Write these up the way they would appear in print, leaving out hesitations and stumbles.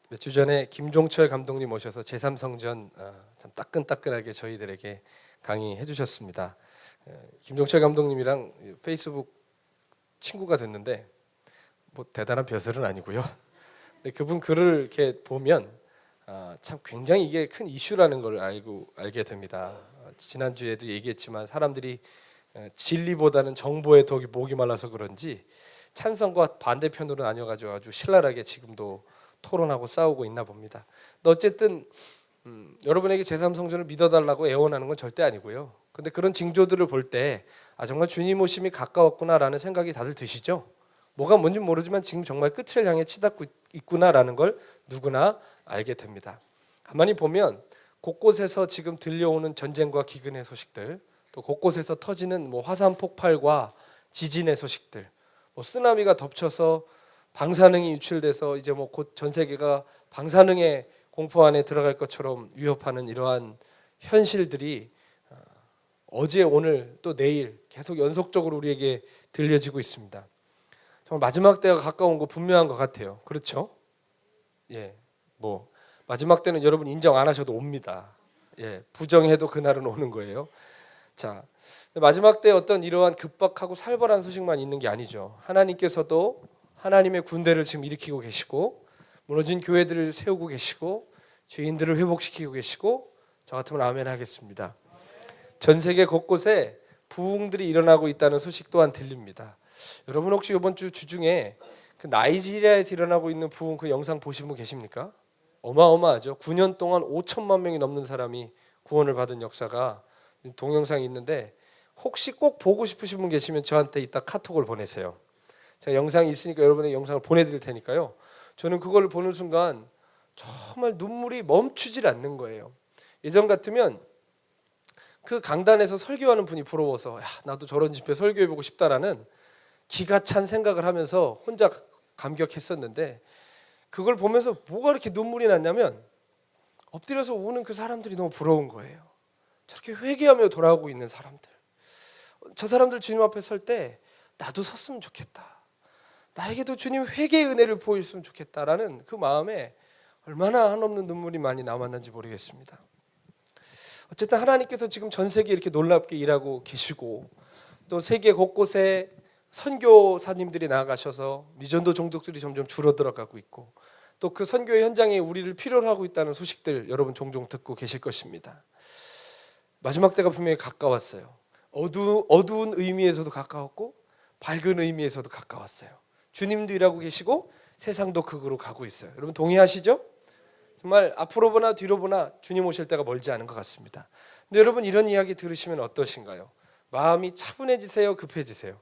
몇 주 전에 김종철 감독님 오셔서 제3성전 참 따끈따끈하게 저희들에게 강의해 주셨습니다. 김종철 감독님이랑 페이스북 친구가 됐는데 뭐 대단한 벼슬은 아니고요. 근데 그분 글을 이렇게 보면 참 굉장히 이게 큰 이슈라는 걸 알게 됩니다. 지난주에도 얘기했지만 사람들이 진리보다는 정보에 더 목이 말라서 그런지 찬성과 반대편으로 나뉘어가지고 아주 신랄하게 지금도 토론하고 싸우고 있나 봅니다. 근데 어쨌든 여러분에게 제3성전을 믿어달라고 애원하는 건 절대 아니고요. 근데 그런 징조들을 볼 때 정말 주님 오심이 가까웠구나라는 생각이 다들 드시죠? 뭐가 뭔지 모르지만 지금 정말 끝을 향해 치닫고 있구나라는 걸 누구나 알게 됩니다. 가만히 보면 곳곳에서 지금 들려오는 전쟁과 기근의 소식들, 또 곳곳에서 터지는 화산 폭발과 지진의 소식들, 쓰나미가 덮쳐서 방사능이 유출돼서 이제 곧 전 세계가 방사능의 공포 안에 들어갈 것처럼 위협하는 이러한 현실들이 어제, 오늘, 또 내일 계속 연속적으로 우리에게 들려지고 있습니다. 정말 마지막 때가 가까운 거 분명한 것 같아요. 그렇죠? 마지막 때는 여러분 인정 안 하셔도 옵니다. 부정해도 그날은 오는 거예요. 자, 마지막 때 어떤 이러한 급박하고 살벌한 소식만 있는 게 아니죠. 하나님께서도 하나님의 군대를 지금 일으키고 계시고 무너진 교회들을 세우고 계시고 죄인들을 회복시키고 계시고 저 같으면 아멘 하겠습니다. 전 세계 곳곳에 부흥들이 일어나고 있다는 소식 또한 들립니다. 여러분 혹시 이번 주 주중에 그 나이지리아에서 일어나고 있는 부흥 그 영상 보신 분 계십니까? 어마어마하죠. 9년 동안 5천만 명이 넘는 사람이 구원을 받은 역사가 동영상이 있는데 혹시 꼭 보고 싶으신 분 계시면 저한테 이따 카톡을 보내세요. 제가 영상이 있으니까 여러분의 영상을 보내드릴 테니까요. 저는 그걸 보는 순간 정말 눈물이 멈추질 않는 거예요. 예전 같으면 그 강단에서 설교하는 분이 부러워서 나도 저런 집회 설교해보고 싶다라는 기가 찬 생각을 하면서 혼자 감격했었는데 그걸 보면서 뭐가 이렇게 눈물이 났냐면 엎드려서 우는 그 사람들이 너무 부러운 거예요. 저렇게 회개하며 돌아오고 있는 사람들, 저 사람들 주님 앞에 설 때 나도 섰으면 좋겠다, 나에게도 주님 회개의 은혜를 보여줬으면 좋겠다라는 그 마음에 얼마나 한없는 눈물이 많이 남았는지 모르겠습니다. 어쨌든 하나님께서 지금 전 세계에 이렇게 놀랍게 일하고 계시고 또 세계 곳곳에 선교사님들이 나아가셔서 미전도 종족들이 점점 줄어들어가고 있고 또 그 선교의 현장에 우리를 필요로 하고 있다는 소식들 여러분 종종 듣고 계실 것입니다. 마지막 때가 분명히 가까웠어요. 어두운 의미에서도 가까웠고 밝은 의미에서도 가까웠어요. 주님도 일하고 계시고 세상도 극으로 가고 있어요. 여러분 동의하시죠? 정말 앞으로 보나 뒤로 보나 주님 오실 때가 멀지 않은 것 같습니다. 근데 여러분 이런 이야기 들으시면 어떠신가요? 마음이 차분해지세요? 급해지세요?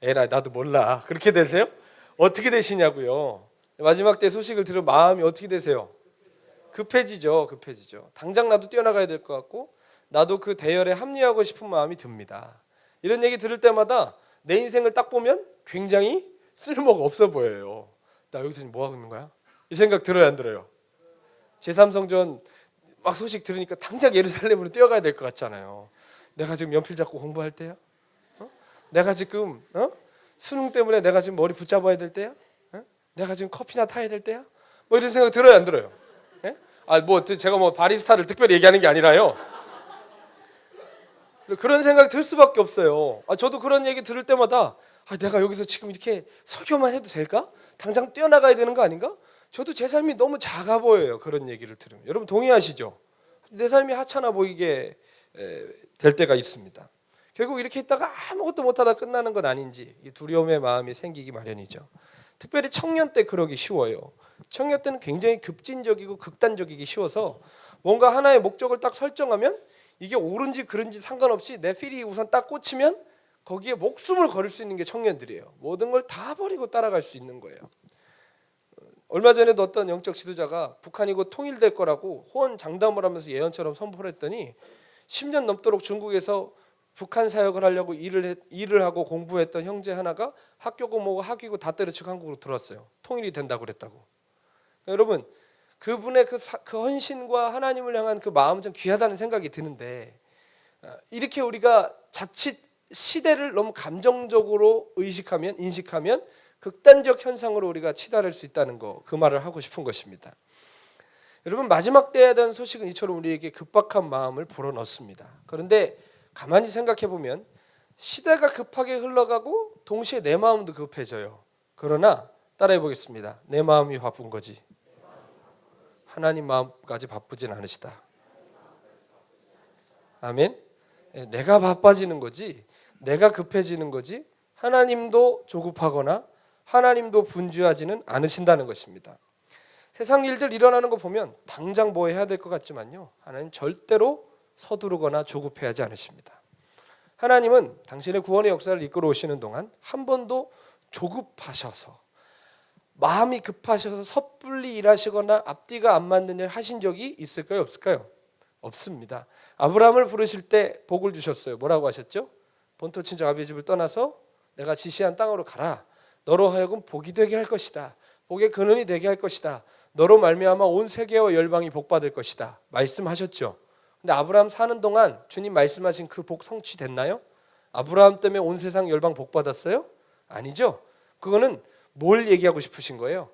에라 나도 몰라. 그렇게 되세요? 어떻게 되시냐고요? 마지막 때 소식을 들으면 마음이 어떻게 되세요? 급해지죠. 당장 나도 뛰어나가야 될 것 같고 나도 그 대열에 합류하고 싶은 마음이 듭니다. 이런 얘기 들을 때마다 내 인생을 딱 보면 굉장히 쓸모가 없어 보여요. 나 여기서 지금 뭐 하고 있는 거야? 이 생각 들어요, 안 들어요? 제3성전 막 소식 들으니까 당장 예루살렘으로 뛰어가야 될 것 같잖아요. 내가 지금 연필 잡고 공부할 때야? 내가 지금 수능 때문에 내가 지금 머리 붙잡아야 될 때야? 내가 지금 커피나 타야 될 때야? 이런 생각 들어요, 안 들어요? 제가 바리스타를 특별히 얘기하는 게 아니라요. 그런 생각 들 수밖에 없어요. 저도 그런 얘기 들을 때마다 내가 여기서 지금 이렇게 설교만 해도 될까? 당장 뛰어나가야 되는 거 아닌가? 저도 제 삶이 너무 작아 보여요. 그런 얘기를 들으면. 여러분 동의하시죠? 내 삶이 하찮아 보이게 될 때가 있습니다. 결국 이렇게 있다가 아무것도 못하다 끝나는 건 아닌지 두려움의 마음이 생기기 마련이죠. 특별히 청년 때 그러기 쉬워요. 청년 때는 굉장히 급진적이고 극단적이기 쉬워서 뭔가 하나의 목적을 딱 설정하면 이게 옳은지 그른지 상관없이 내 필이 우선 딱 꽂히면 거기에 목숨을 걸을 수 있는 게 청년들이에요. 모든 걸 다 버리고 따라갈 수 있는 거예요. 얼마 전에도 어떤 영적 지도자가 북한이 곧 통일될 거라고 호언장담을 하면서 예언처럼 선포를 했더니 10년 넘도록 중국에서 북한 사역을 하려고 일을 하고 공부했던 형제 하나가 학교고 뭐고 학위고 다 때려치고 한국으로 들어왔어요. 통일이 된다고 그랬다고. 여러분 그분의 그 헌신과 하나님을 향한 그 마음은 좀 귀하다는 생각이 드는데 이렇게 우리가 자칫 시대를 너무 감정적으로 인식하면 극단적 현상으로 우리가 치달을 수 있다는 거, 그 말을 하고 싶은 것입니다. 여러분, 마지막 때에 대한 소식은 이처럼 우리에게 급박한 마음을 불어넣습니다. 그런데 가만히 생각해 보면 시대가 급하게 흘러가고 동시에 내 마음도 급해져요. 그러나 따라해 보겠습니다. 내 마음이 바쁜 거지 하나님 마음까지 바쁘진 않으시다. 아멘. 내가 바빠지는 거지, 내가 급해지는 거지, 하나님도 조급하거나 하나님도 분주하지는 않으신다는 것입니다. 세상 일들 일어나는 거 보면 당장 뭐 해야 될 것 같지만요, 하나님 절대로 서두르거나 조급해하지 않으십니다. 하나님은 당신의 구원의 역사를 이끌어 오시는 동안 한 번도 조급하셔서, 마음이 급하셔서 섣불리 일하시거나 앞뒤가 안 맞는 일 하신 적이 있을까요, 없을까요? 없습니다. 아브라함을 부르실 때 복을 주셨어요. 뭐라고 하셨죠? 본토 친정 아비의 집을 떠나서 내가 지시한 땅으로 가라. 너로 하여금 복이 되게 할 것이다. 복의 근원이 되게 할 것이다. 너로 말미암아 온 세계와 열방이 복받을 것이다. 말씀하셨죠. 근데 아브라함 사는 동안 주님 말씀하신 그 복 성취됐나요? 아브라함 때문에 온 세상 열방 복받았어요? 아니죠. 그거는 뭘 얘기하고 싶으신 거예요?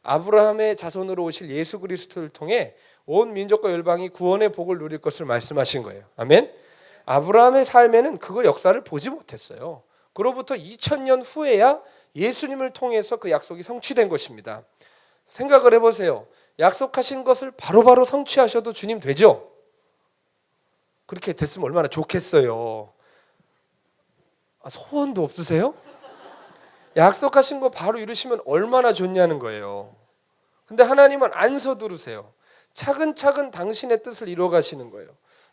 아브라함의 자손으로 오실 예수 그리스도를 통해 온 민족과 열방이 구원의 복을 누릴 것을 말씀하신 거예요. 아멘. 아브라함의 삶에는 그거 역사를 보지 못했어요. 그로부터 2000년 후에야 예수님을 통해서 그 약속이 성취된 것입니다. 생각을 해보세요. 약속하신 것을 바로바로 성취하셔도 주님 되죠? 그렇게 됐으면 얼마나 좋겠어요. 소원도 없으세요? 약속하신 거 바로 이루시면 얼마나 좋냐는 거예요. 근데 하나님은 안 서두르세요. 차근차근 당신의 뜻을 이루어 가시는 거예요.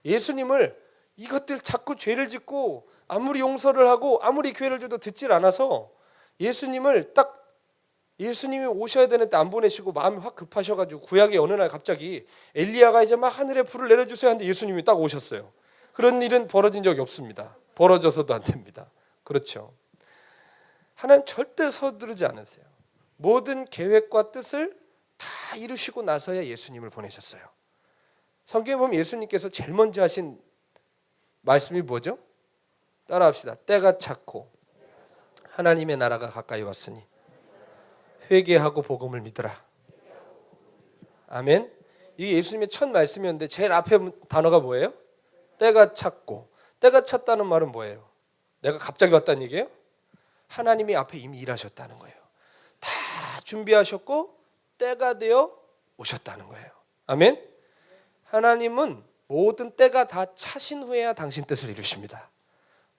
예수님을 이것들 자꾸 죄를 짓고 아무리 용서를 하고 아무리 기회를 줘도 듣질 않아서 예수님을 딱 예수님이 오셔야 되는데 안 보내시고 마음이 확 급하셔가지고 구약의 어느 날 갑자기 엘리야가 이제 막 하늘에 불을 내려주세요 하는데 예수님이 딱 오셨어요. 그런 일은 벌어진 적이 없습니다. 벌어져서도 안 됩니다. 그렇죠. 하나님 절대 서두르지 않으세요. 모든 계획과 뜻을 다 이루시고 나서야 예수님을 보내셨어요. 성경에 보면 예수님께서 제일 먼저 하신 말씀이 뭐죠? 따라합시다. 때가 찼고 하나님의 나라가 가까이 왔으니 회개하고 복음을 믿으라. 아멘. 이게 예수님의 첫 말씀이었는데 제일 앞에 단어가 뭐예요? 때가 찼고. 때가 찼다는 말은 뭐예요? 내가 갑자기 왔다는 얘기예요? 하나님이 앞에 이미 일하셨다는 거예요. 다 준비하셨고 때가 되어 오셨다는 거예요. 아멘. 하나님은 모든 때가 다 차신 후에야 당신 뜻을 이루십니다.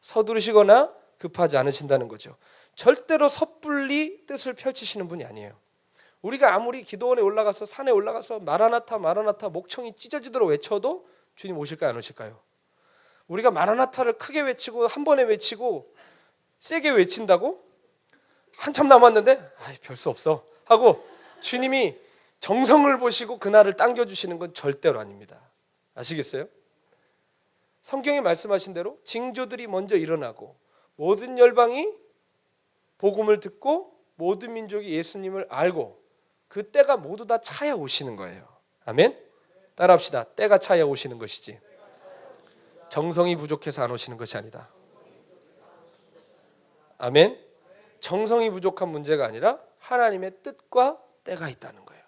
서두르시거나 급하지 않으신다는 거죠. 절대로 섣불리 뜻을 펼치시는 분이 아니에요. 우리가 아무리 기도원에 올라가서 산에 올라가서 마라나타 마라나타 목청이 찢어지도록 외쳐도 주님 오실까요, 안 오실까요? 우리가 마라나타를 크게 외치고 한 번에 외치고 세게 외친다고 한참 남았는데 별 수 없어 하고 주님이 정성을 보시고 그날을 당겨주시는 건 절대로 아닙니다. 아시겠어요? 성경이 말씀하신 대로 징조들이 먼저 일어나고 모든 열방이 복음을 듣고 모든 민족이 예수님을 알고 그 때가 모두 다 차야 오시는 거예요. 아멘? 따라합시다. 때가 차야 오시는 것이지 정성이 부족해서 안 오시는 것이 아니다. 아멘? 정성이 부족한 문제가 아니라 하나님의 뜻과 때가 있다는 거예요.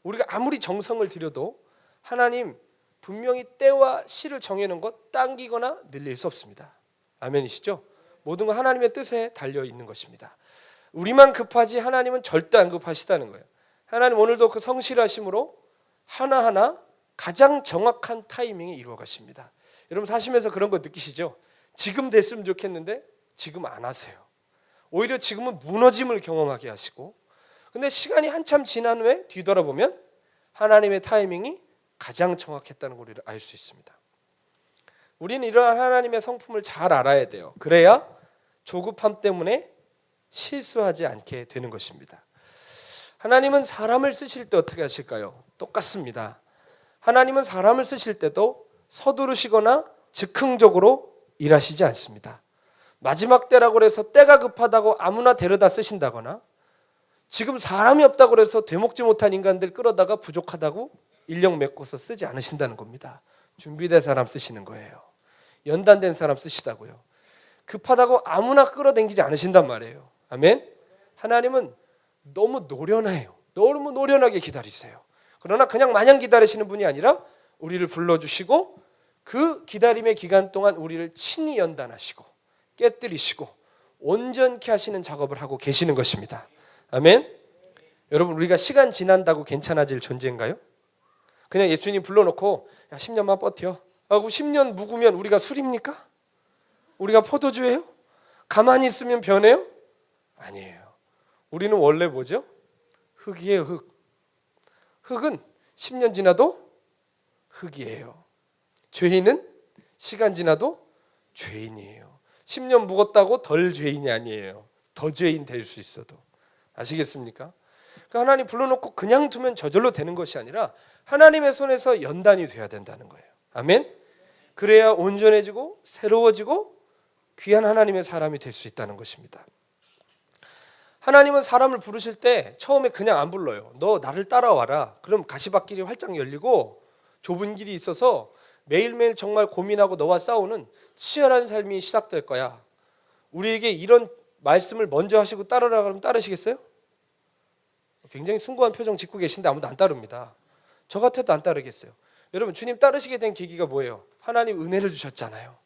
우리가 아무리 정성을 들여도 하나님 분명히 때와 시를 정해놓은 것 당기거나 늘릴 수 없습니다. 아멘이시죠? 모든 건 하나님의 뜻에 달려 있는 것입니다. 우리만 급하지 하나님은 절대 안 급하시다는 거예요. 하나님 오늘도 그 성실하심으로 하나하나 가장 정확한 타이밍에 이루어 가십니다. 여러분 사시면서 그런 거 느끼시죠? 지금 됐으면 좋겠는데 지금 안 하세요. 오히려 지금은 무너짐을 경험하게 하시고, 근데 시간이 한참 지난 후에 뒤돌아보면 하나님의 타이밍이 가장 정확했다는 걸 우리를 알 수 있습니다. 우리는 이러한 하나님의 성품을 잘 알아야 돼요. 그래야 조급함 때문에 실수하지 않게 되는 것입니다. 하나님은 사람을 쓰실 때 어떻게 하실까요? 똑같습니다. 하나님은 사람을 쓰실 때도 서두르시거나 즉흥적으로 일하시지 않습니다. 마지막 때라고 해서 때가 급하다고 아무나 데려다 쓰신다거나 지금 사람이 없다고 해서 되먹지 못한 인간들 끌어다가 부족하다고 인력 메꿔서 쓰지 않으신다는 겁니다. 준비된 사람 쓰시는 거예요. 연단된 사람 쓰시다고요. 급하다고 아무나 끌어당기지 않으신단 말이에요. 아멘. 하나님은 너무 노련해요. 너무 노련하게 기다리세요. 그러나 그냥 마냥 기다리시는 분이 아니라 우리를 불러주시고 그 기다림의 기간 동안 우리를 친히 연단하시고 깨뜨리시고 온전케 하시는 작업을 하고 계시는 것입니다. 아멘. 여러분, 우리가 시간 지난다고 괜찮아질 존재인가요? 그냥 예수님 불러놓고 야 10년만 버텨 하고 10년 묵으면 우리가 술입니까? 우리가 포도주예요? 가만히 있으면 변해요? 아니에요. 우리는 원래 뭐죠? 흙이에요. 흙. 흙은 10년 지나도 흙이에요. 죄인은 시간 지나도 죄인이에요. 10년 묵었다고 덜 죄인이 아니에요. 더 죄인 될 수 있어도. 아시겠습니까? 그러니까 하나님 불러놓고 그냥 두면 저절로 되는 것이 아니라 하나님의 손에서 연단이 돼야 된다는 거예요. 아멘? 그래야 온전해지고 새로워지고 귀한 하나님의 사람이 될 수 있다는 것입니다. 하나님은 사람을 부르실 때 처음에 그냥 안 불러요. 너 나를 따라와라. 그럼 가시밭길이 활짝 열리고 좁은 길이 있어서 매일매일 정말 고민하고 너와 싸우는 치열한 삶이 시작될 거야. 우리에게 이런 말씀을 먼저 하시고 따르라 그러면 따르시겠어요? 굉장히 숭고한 표정 짓고 계신데 아무도 안 따릅니다. 저 같아도 안 따르겠어요. 여러분, 주님 따르시게 된 계기가 뭐예요? 하나님 은혜를 주셨잖아요.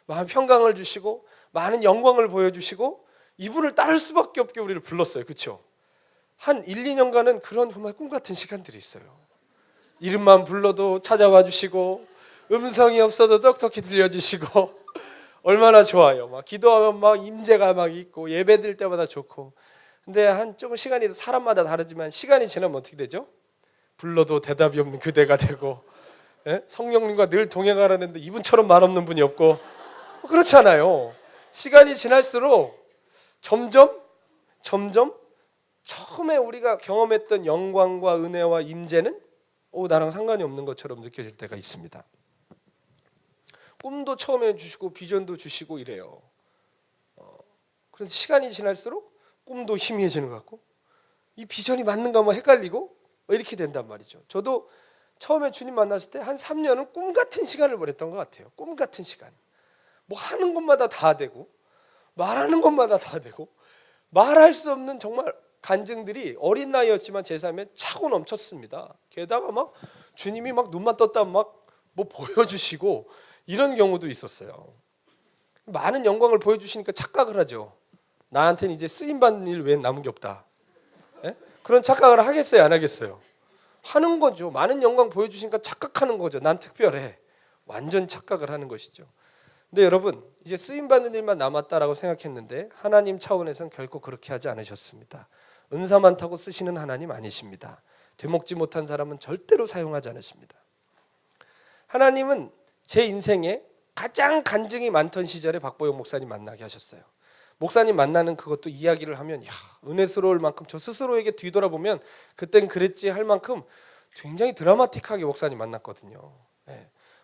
많은 평강을 주시고 많은 영광을 보여주시고 이분을 따를 수밖에 없게 우리를 불렀어요. 그렇죠? 한 1, 2년간은 그런 정말 꿈같은 시간들이 있어요. 이름만 불러도 찾아와 주시고 음성이 없어도 똑똑히 들려주시고 얼마나 좋아요. 막 기도하면 막 임재가 막 있고 예배드릴 때마다 좋고. 근데 한 조금 시간이 사람마다 다르지만 시간이 지나면 어떻게 되죠? 불러도 대답이 없는 그대가 되고, 예? 성령님과 늘 동행하라는데 이분처럼 말 없는 분이 없고 그렇잖아요. 시간이 지날수록 점점 처음에 우리가 경험했던 영광과 은혜와 임재는 나랑 상관이 없는 것처럼 느껴질 때가 있습니다. 꿈도 처음에 주시고 비전도 주시고 이래요. 그래서 시간이 지날수록 꿈도 희미해지는 것 같고 이 비전이 맞는가 뭐 헷갈리고 이렇게 된단 말이죠. 저도 처음에 주님 만났을 때 한 3년은 꿈 같은 시간을 보냈던 것 같아요. 꿈 같은 시간. 뭐 하는 것마다 다 되고 말하는 것마다 다 되고 말할 수 없는 정말 간증들이 어린 나이였지만 제 삶에 차고 넘쳤습니다. 게다가 막 주님이 막 눈만 떴다 막 뭐 보여주시고 이런 경우도 있었어요. 많은 영광을 보여주시니까 착각을 하죠. 나한테는 이제 쓰임받는 일 외엔 남은 게 없다. 예? 그런 착각을 하겠어요, 안 하겠어요? 하는 거죠. 많은 영광 보여주시니까 착각하는 거죠. 난 특별해. 완전 착각을 하는 것이죠. 근데 여러분, 이제 쓰임받는 일만 남았다라고 생각했는데 하나님 차원에서는 결코 그렇게 하지 않으셨습니다. 은사 많다고 쓰시는 하나님 아니십니다. 되먹지 못한 사람은 절대로 사용하지 않으십니다. 하나님은 제 인생에 가장 간증이 많던 시절에 박보영 목사님 만나게 하셨어요. 목사님 만나는 그것도 이야기를 하면 은혜스러울 만큼 저 스스로에게 뒤돌아보면 그땐 그랬지 할 만큼 굉장히 드라마틱하게 목사님 만났거든요.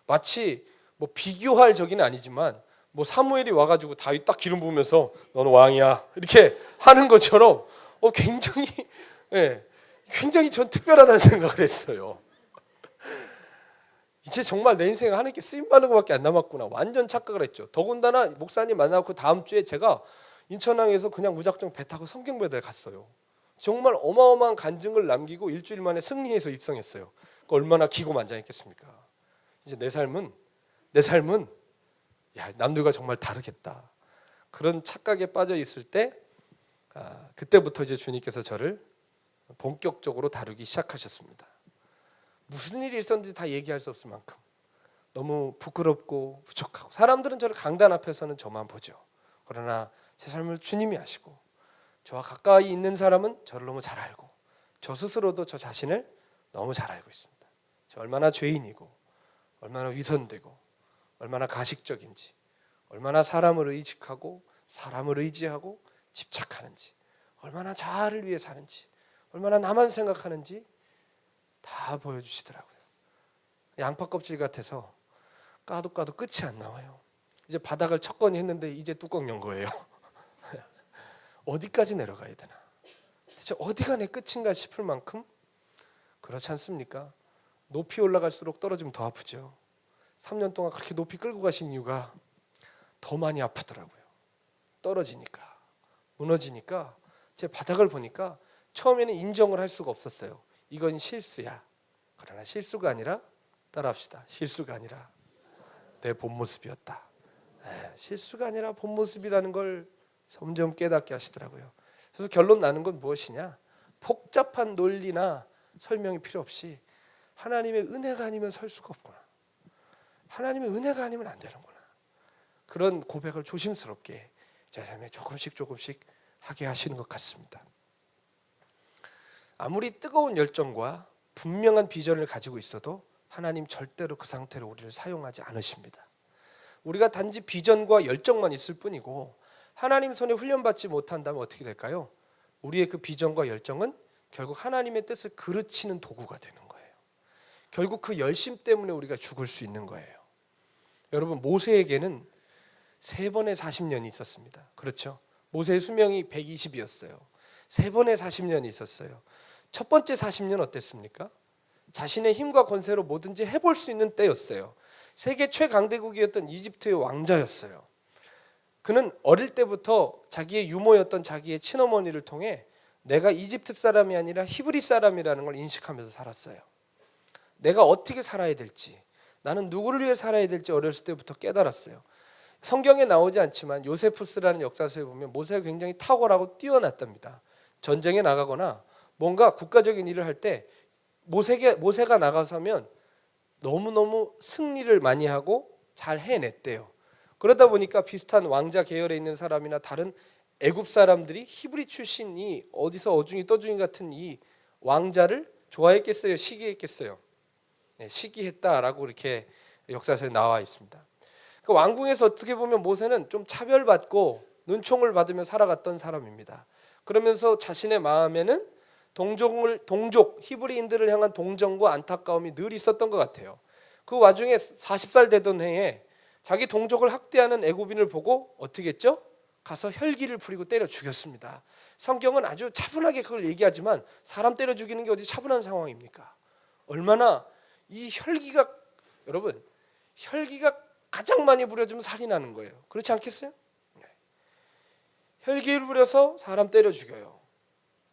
마치 뭐 비교할 적은 아니지만 뭐 사무엘이 와가지고 다윗 딱 기름 부으면서 너는 왕이야 이렇게 하는 것처럼 굉장히 전 특별하다는 생각을 했어요. 이제 정말 내 인생에 하나님께 쓰임받는 것밖에 안 남았구나. 완전 착각을 했죠. 더군다나 목사님 만나고 다음 주에 제가 인천항에서 그냥 무작정 배 타고 성경배달 갔어요. 정말 어마어마한 간증을 남기고 일주일 만에 승리해서 입성했어요. 얼마나 기고만장했겠습니까? 이제 내 삶은 남들과 정말 다르겠다. 그런 착각에 빠져 있을 때 그때부터 이제 주님께서 저를 본격적으로 다루기 시작하셨습니다. 무슨 일이 있었는지 다 얘기할 수 없을 만큼 너무 부끄럽고 부족하고 사람들은 저를 강단 앞에서는 저만 보죠. 그러나 제 삶을 주님이 아시고 저와 가까이 있는 사람은 저를 너무 잘 알고 저 스스로도 저 자신을 너무 잘 알고 있습니다. 저 얼마나 죄인이고 얼마나 위선되고 얼마나 가식적인지 얼마나 사람을 의식하고 사람을 의지하고 집착하는지 얼마나 자아를 위해 사는지 얼마나 나만 생각하는지 다 보여주시더라고요. 양파 껍질 같아서 까도 끝이 안 나와요. 이제 바닥을 쳤거니 했는데 이제 뚜껑 연 거예요. 어디까지 내려가야 되나? 대체 어디가 내 끝인가 싶을 만큼 그렇지 않습니까? 높이 올라갈수록 떨어지면 더 아프죠. 3년 동안 그렇게 높이 끌고 가신 이유가 더 많이 아프더라고요. 떨어지니까 무너지니까 제 바닥을 보니까 처음에는 인정을 할 수가 없었어요. 이건 실수야. 그러나 실수가 아니라, 따라합시다. 실수가 아니라 내 본 모습이었다. 실수가 아니라 본 모습이라는 걸 점점 깨닫게 하시더라고요. 그래서 결론 나는 건 무엇이냐? 복잡한 논리나 설명이 필요 없이 하나님의 은혜가 아니면 설 수가 없구나. 하나님의 은혜가 아니면 안 되는구나. 그런 고백을 조심스럽게 제 삶에 조금씩 하게 하시는 것 같습니다. 아무리 뜨거운 열정과 분명한 비전을 가지고 있어도 하나님 절대로 그 상태로 우리를 사용하지 않으십니다. 우리가 단지 비전과 열정만 있을 뿐이고 하나님 손에 훈련받지 못한다면 어떻게 될까요? 우리의 그 비전과 열정은 결국 하나님의 뜻을 그르치는 도구가 되는 거예요. 결국 그 열심 때문에 우리가 죽을 수 있는 거예요. 여러분, 모세에게는 3번의 40년이 있었습니다. 그렇죠? 모세의 수명이 120이었어요. 3번의 40년이 있었어요. 첫 번째 40년 어땠습니까? 자신의 힘과 권세로 뭐든지 해볼 수 있는 때였어요. 세계 최강대국이었던 이집트의 왕자였어요. 그는 어릴 때부터 자기의 유모였던 자기의 친어머니를 통해 내가 이집트 사람이 아니라 히브리 사람이라는 걸 인식하면서 살았어요. 내가 어떻게 살아야 될지, 나는 누구를 위해 살아야 될지 어렸을 때부터 깨달았어요. 성경에 나오지 않지만 요세푸스라는 역사서에 보면 모세가 굉장히 탁월하고 뛰어났답니다. 전쟁에 나가거나 뭔가 국가적인 일을 할 때 모세가 나가서면 너무너무 승리를 많이 하고 잘 해냈대요. 그러다 보니까 비슷한 왕자 계열에 있는 사람이나 다른 애굽 사람들이 히브리 출신이 어디서 어중이 떠중이 같은 이 왕자를 좋아했겠어요? 시기했겠어요? 네, 시기했다라고 이렇게 역사서에 나와 있습니다. 그 왕궁에서 어떻게 보면 모세는 좀 차별받고 눈총을 받으며 살아갔던 사람입니다. 그러면서 자신의 마음에는 동족 히브리인들을 향한 동정과 안타까움이 늘 있었던 것 같아요. 그 와중에 40살 되던 해에 자기 동족을 학대하는 애굽인을 보고 어떻게 했죠? 가서 혈기를 부리고 때려 죽였습니다. 성경은 아주 차분하게 그걸 얘기하지만 사람 때려 죽이는 게 어디 차분한 상황입니까? 얼마나 이 혈기가, 여러분, 혈기가 가장 많이 부려지면 살이 나는 거예요. 그렇지 않겠어요? 혈기를 부려서 사람 때려 죽여요.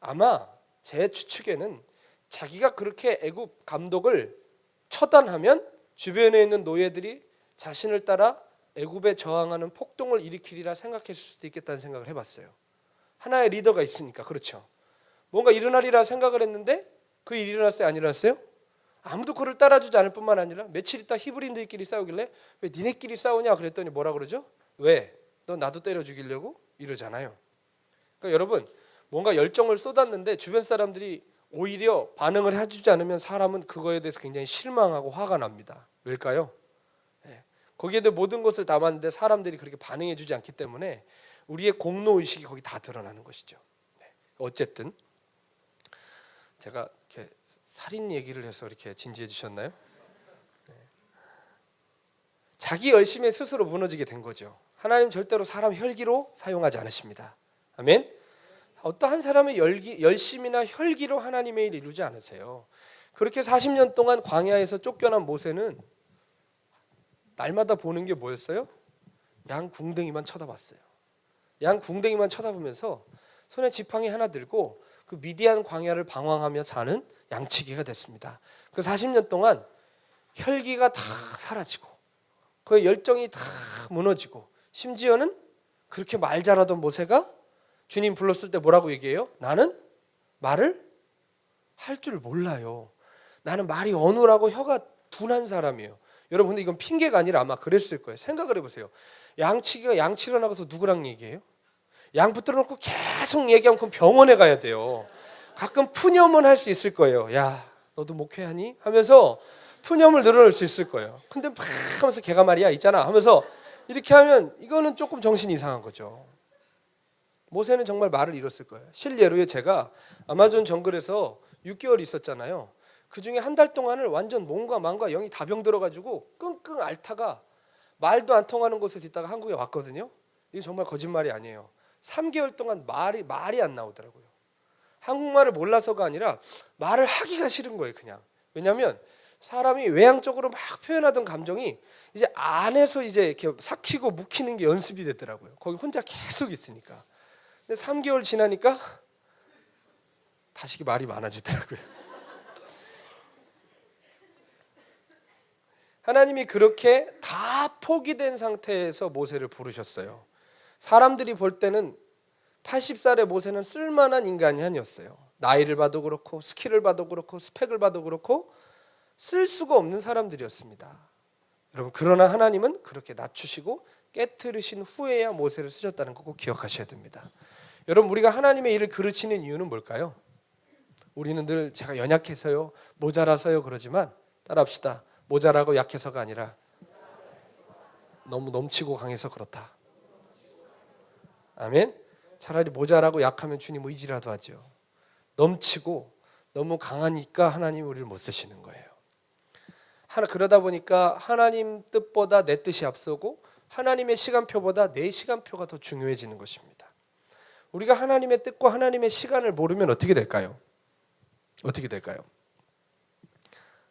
아마 제 추측에는 자기가 그렇게 애굽 감독을 처단하면 주변에 있는 노예들이 자신을 따라 애굽에 저항하는 폭동을 일으키리라 생각했을 수도 있겠다는 생각을 해봤어요. 하나의 리더가 있으니까. 그렇죠? 뭔가 일어나리라 생각을 했는데 그 일이 일어났어요? 안 일어났어요? 아무도 그를 따라주지 않을 뿐만 아니라 며칠 있다 히브리인들끼리 싸우길래 왜 니네끼리 싸우냐 그랬더니 뭐라 그러죠? 왜? 너 나도 때려 죽이려고? 이러잖아요. 그러니까 여러분, 뭔가 열정을 쏟았는데 주변 사람들이 오히려 반응을 해주지 않으면 사람은 그거에 대해서 굉장히 실망하고 화가 납니다. 왜일까요? 거기에도 모든 것을 담았는데 사람들이 그렇게 반응해주지 않기 때문에 우리의 공로의식이 거기 다 드러나는 것이죠. 어쨌든 제가 이렇게 살인 얘기를 해서 이렇게 진지해 주셨나요? 자기 열심에 스스로 무너지게 된 거죠. 하나님 절대로 사람 혈기로 사용하지 않으십니다. 아멘. 어떠한 사람의 열심이나 혈기로 하나님의 일을 이루지 않으세요. 그렇게 40년 동안 광야에서 쫓겨난 모세는 날마다 보는 게 뭐였어요? 양 궁뎅이만 쳐다봤어요. 양 궁뎅이만 쳐다보면서 손에 지팡이 하나 들고 그 미디안 광야를 방황하며 사는 양치기가 됐습니다. 그 40년 동안 혈기가 다 사라지고 그의 열정이 다 무너지고 심지어는 그렇게 말 잘하던 모세가 주님 불렀을 때 뭐라고 얘기해요? 나는 말을 할 줄 몰라요. 나는 말이 어눌하고 혀가 둔한 사람이에요. 여러분, 근데 이건 핑계가 아니라 아마 그랬을 거예요. 생각을 해보세요. 양치기가 양치러 나가서 누구랑 얘기해요? 양 붙들어 놓고 계속 얘기하면 그럼 병원에 가야 돼요. 가끔 푸념은 할 수 있을 거예요. 야, 너도 목회하니? 하면서 푸념을 늘어놓을 수 있을 거예요. 근데 막 하면서 걔가 말이야 있잖아 하면서 이렇게 하면 이거는 조금 정신이 이상한 거죠. 모세는 정말 말을 잃었을 거예요. 실례로요, 제가 아마존 정글에서 6개월 있었잖아요. 그 중에 한 달 동안을 완전 몸과 마음과 영이 다 병들어가지고 끙끙 앓다가 말도 안 통하는 곳에서 있다가 한국에 왔거든요. 이게 정말 거짓말이 아니에요. 3개월 동안 말이 안 나오더라고요. 한국말을 몰라서가 아니라 말을 하기가 싫은 거예요, 그냥. 왜냐하면 사람이 외향적으로 막 표현하던 감정이 이제 안에서 이제 이렇게 삭히고 묵히는 게 연습이 됐더라고요. 거기 혼자 계속 있으니까. 근데 3개월 지나니까 다시기 말이 많아지더라고요. 하나님이 그렇게 다 포기된 상태에서 모세를 부르셨어요. 사람들이 볼 때는 80살의 모세는 쓸만한 인간이 아니었어요. 나이를 봐도 그렇고 스킬을 봐도 그렇고 스펙을 봐도 그렇고 쓸 수가 없는 사람들이었습니다. 여러분, 그러나 하나님은 그렇게 낮추시고 깨트리신 후에야 모세를 쓰셨다는 거 꼭 기억하셔야 됩니다. 여러분, 우리가 하나님의 일을 그르치는 이유는 뭘까요? 우리는 늘 제가 연약해서요, 모자라서요 그러지만 따라합시다. 모자라고 약해서가 아니라 너무 넘치고 강해서 그렇다. 아멘. 차라리 모자라고 약하면 주님 의지라도 하죠. 넘치고 너무 강하니까 하나님 우리를 못 쓰시는 거예요. 그러다 보니까 하나님 뜻보다 내 뜻이 앞서고 하나님의 시간표보다 내 시간표가 더 중요해지는 것입니다. 우리가 하나님의 뜻과 하나님의 시간을 모르면 어떻게 될까요? 어떻게 될까요?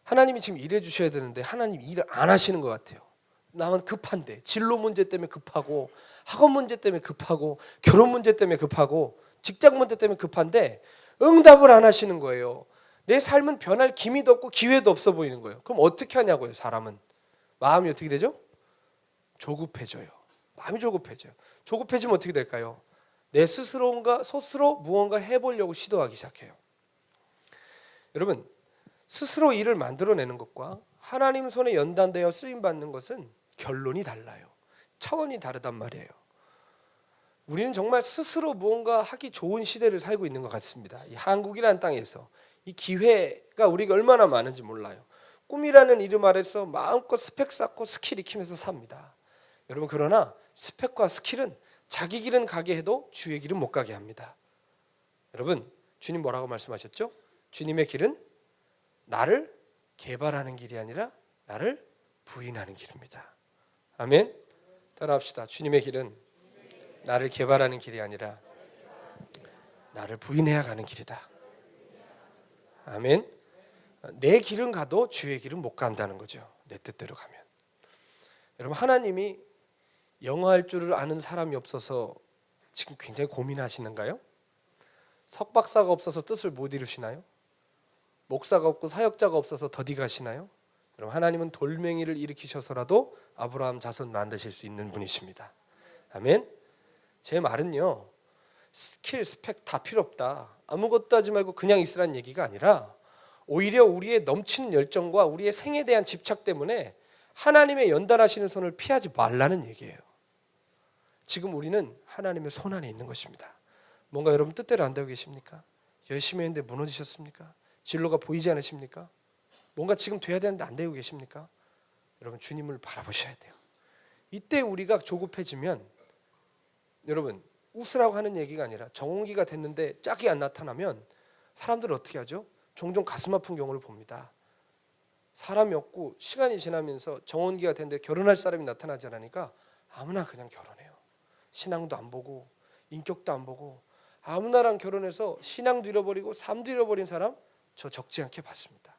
하나님이 지금 일해 주셔야 되는데 하나님 일을 안 하시는 것 같아요. 나만 급한데, 진로 문제 때문에 급하고, 학원 문제 때문에 급하고, 결혼 문제 때문에 급하고, 직장 문제 때문에 급한데 응답을 안 하시는 거예요. 내 삶은 변할 기미도 없고 기회도 없어 보이는 거예요. 그럼 어떻게 하냐고요. 사람은 마음이 어떻게 되죠? 조급해져요. 마음이 조급해져요. 조급해지면 어떻게 될까요? 내 스스로 무언가 해보려고 시도하기 시작해요. 여러분, 스스로 일을 만들어내는 것과 하나님 손에 연단되어 쓰임받는 것은 결론이 달라요. 차원이 다르단 말이에요. 우리는 정말 스스로 무언가 하기 좋은 시대를 살고 있는 것 같습니다. 이 한국이라는 땅에서 이 기회가 우리가 얼마나 많은지 몰라요. 꿈이라는 이름 아래서 마음껏 스펙 쌓고 스킬 익히면서 삽니다. 여러분, 그러나 스펙과 스킬은 자기 길은 가게 해도 주의 길은 못 가게 합니다. 여러분, 주님 뭐라고 말씀하셨죠? 주님의 길은 나를 개발하는 길이 아니라 나를 부인하는 길입니다. 아멘. 따라합시다. 주님의 길은 나를 개발하는 길이 아니라 나를 부인해야 가는 길이다. 아멘. 내 길은 가도 주의 길은 못 간다는 거죠. 내 뜻대로 가면. 여러분, 하나님이 영어할 줄을 아는 사람이 없어서 지금 굉장히 고민하시는가요? 석박사가 없어서 뜻을 못 이루시나요? 목사가 없고 사역자가 없어서 더디 가시나요? 여러분, 하나님은 돌멩이를 일으키셔서라도 아브라함 자손 만드실 수 있는 분이십니다. 아멘. 제 말은요, 스킬, 스펙 다 필요 없다, 아무것도 하지 말고 그냥 있으라는 얘기가 아니라 오히려 우리의 넘치는 열정과 우리의 생에 대한 집착 때문에 하나님의 연단하시는 손을 피하지 말라는 얘기예요. 지금 우리는 하나님의 손 안에 있는 것입니다. 뭔가 여러분 뜻대로 안 되고 계십니까? 열심히 했는데 무너지셨습니까? 진로가 보이지 않으십니까? 뭔가 지금 돼야 되는데 안 되고 계십니까? 여러분, 주님을 바라보셔야 돼요. 이때 우리가 조급해지면, 여러분, 웃으라고 하는 얘기가 아니라 정원기가 됐는데 짝이 안 나타나면 사람들은 어떻게 하죠? 종종 가슴 아픈 경우를 봅니다. 사람이 없고 시간이 지나면서 정원기가 됐는데 결혼할 사람이 나타나지 않으니까 아무나 그냥 결혼해요. 신앙도 안 보고 인격도 안 보고 아무나랑 결혼해서 신앙도 잃어버리고 삶도 잃어버린 사람 저 적지 않게 봤습니다.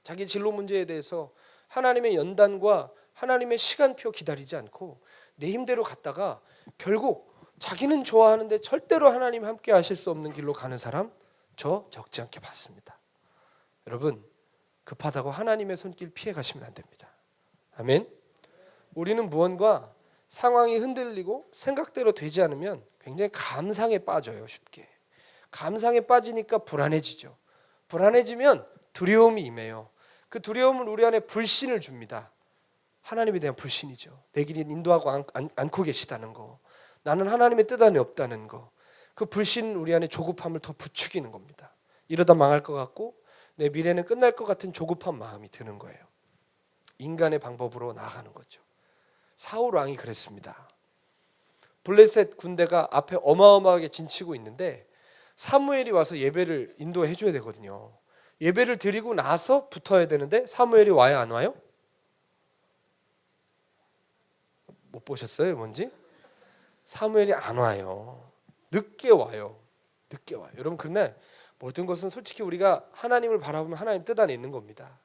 자기 진로 문제에 대해서 하나님의 연단과 하나님의 시간표 기다리지 않고 내 힘대로 갔다가 결국 자기는 좋아하는데 절대로 하나님 함께 하실 수 없는 길로 가는 사람 저 적지 않게 봤습니다. 여러분, 급하다고 하나님의 손길 피해 가시면 안 됩니다. 아멘. 우리는 무언가 상황이 흔들리고 생각대로 되지 않으면 굉장히 감상에 빠져요. 쉽게 감상에 빠지니까 불안해지죠. 불안해지면 두려움이 임해요. 그 두려움은 우리 안에 불신을 줍니다. 하나님에 대한 불신이죠. 내 길이 인도하고 않고 계시다는 거, 나는 하나님의 뜻 안에 없다는 거, 그 불신 우리 안에 조급함을 더 부추기는 겁니다. 이러다 망할 것 같고 내 미래는 끝날 것 같은 조급한 마음이 드는 거예요. 인간의 방법으로 나아가는 거죠. 사울 왕이 그랬습니다. 블레셋 군대가 앞에 어마어마하게 진치고 있는데 사무엘이 와서 예배를 인도해 줘야 되거든요. 예배를 드리고 나서 붙어야 되는데 사무엘이 와요, 안 와요? 못 보셨어요, 뭔지? 사무엘이 안 와요. 늦게 와요. 늦게 와요. 여러분, 그런데 모든 것은 솔직히 우리가 하나님을 바라보면 하나님 뜻 안에 있는 겁니다.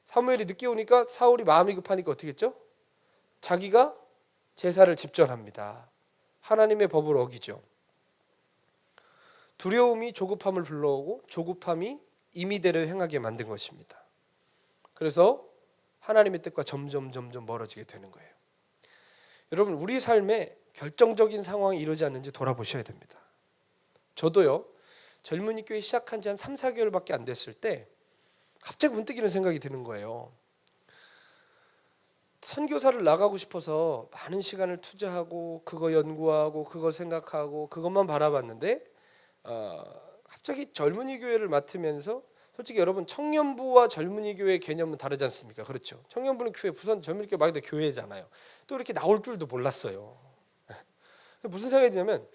사무엘이 늦게 오니까 사울이 마음이 급하니까 어떻게 했죠? 자기가 제사를 집전합니다. 하나님의 법을 어기죠. 두려움이 조급함을 불러오고 조급함이 임의대로 행하게 만든 것입니다. 그래서 하나님의 뜻과 점점 멀어지게 되는 거예요. 여러분, 우리 삶에 결정적인 상황이 이루어지지 않는지 돌아보셔야 됩니다. 저도요, 젊은이 교회 시작한 지 한 3, 4개월밖에 안 됐을 때 갑자기 문득 이런 생각이 드는 거예요. 선교사를 나가고 싶어서 많은 시간을 투자하고 그거 연구하고 그거 생각하고 그것만 바라봤는데 갑자기 젊은이 교회를 맡으면서, 솔직히 여러분, 청년부와 젊은이 교회 개념은 다르지 않습니까? 그렇죠? 청년부는 교회, 부산 젊은이 교회 말 그대로 교회잖아요. 또 이렇게 나올 줄도 몰랐어요. 무슨 생각이 드냐면,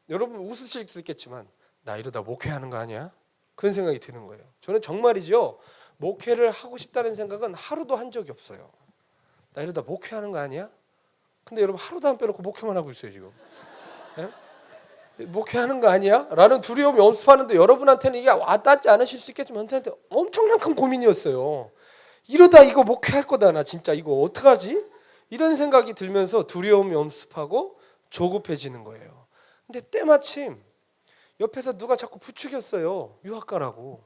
여러분 웃으실 수 있겠지만 나 이러다 목회하는 거 아니야? 그런 생각이 드는 거예요. 저는 정말이죠, 목회를 하고 싶다는 생각은 하루도 한 적이 없어요. 나 이러다 목회하는 거 아니야? 근데 여러분 하루도 안 빼놓고 목회만 하고 있어요 지금. 네? 목회하는 거 아니야? 라는 두려움이 연습하는데, 여러분한테는 이게 와닿지 않으실 수 있겠지만 저한테 엄청난 큰 고민이었어요. 이러다 이거 목회할 거다, 나 진짜 이거 어떡하지? 이런 생각이 들면서 두려움이 연습하고 조급해지는 거예요. 근데 때마침 옆에서 누가 자꾸 부추겼어요. 유학 가라고,